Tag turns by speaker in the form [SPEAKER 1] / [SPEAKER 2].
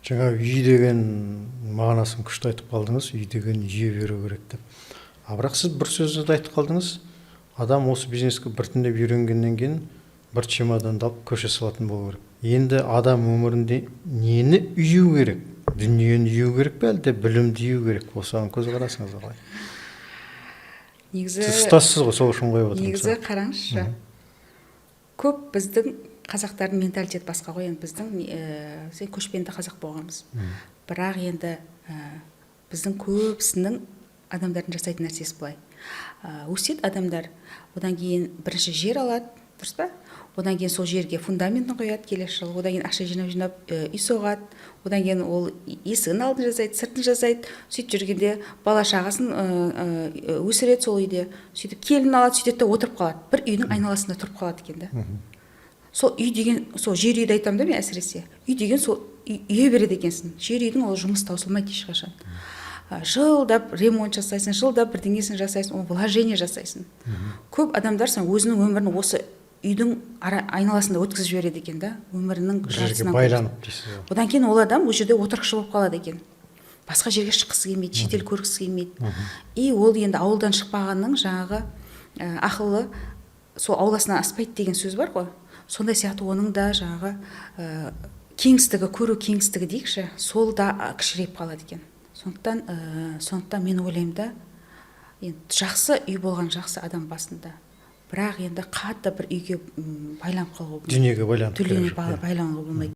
[SPEAKER 1] Жаңа үй деген мағынасын күшті айтып қалдыңыз, үй деген жүйе беру керек деп. Бірақ сіз бір сөзді айтып қалдыңыз, адам осы бизнеске біртіндеп үйренгеннен кейін бір чемоданды алып көше салатын болу керек. Енді адам өмірінде нені үйу керек? Дүниені үйу керек пе, әлде білімді үйу керек? Осыған көзқарасыңыз қалай?
[SPEAKER 2] Негізі
[SPEAKER 1] Сіз ұстазсыз ғой, сол үшін қойып отырмын.
[SPEAKER 2] негізі қараңызшы, көп біздің қазақтардың менталитеті басқа ғой. Енді біздің сен көшпенді қазақ болғанбыз. Бірақ енді біздің көбісінің адамдардың жасайтын нәрсесі былай. Өседі адамдар, одан кейін бірінші жер алады, дұрыс па? Одан кейін сол жерге фундаментін қояды келесі жылы, одан кейін ақша жинап үй соғады, одан кейін ол есігін алдын жасайды, сыртын жасайды, сөйтіп жүргенде бала шағасын өсіреді сол үйде, сөйтіп келін алады, сөйтеді де отырып қалады, бір үйдің айналасында тұрып қалады екен да. Сол үй деген, сол жер үйді айтамын да мен әсіресе, үй деген сол үйе береді екенсің, жер үйдің ол жұмыс таусылмайды ешқашан. Жылдап ремонт жасайсың, жылдап бірдеңесін жасайсың, ол вложение жасайсың. Көп адамдар өзінің өмірін осы үйдің айналасында өткізіп жібереді екен да, өмірінің жартысынан
[SPEAKER 1] байланып дейсіз.
[SPEAKER 2] Одан кейін ол адам ол жерде отырықшы болып қалады екен. Басқа жерге шыққысы келмейді, шетел көргісі келмейді. И ол енді ауылдан шықпағанның жаңағы ақылы сол ауласынан аспайды деген сөз бар ғой. Сондай сияқты оның да жаңағы кеңістігі, көру кеңістігі дейікші, сол да кішірейіп қалады екен. Сондықтан мен ойлаймын да, жақсы үй болған жақсы адам басында. Бірақ енді қатты бір үйге байланып қалуға болмайды.
[SPEAKER 1] Дүниеге байланып
[SPEAKER 2] байлануға болмайды.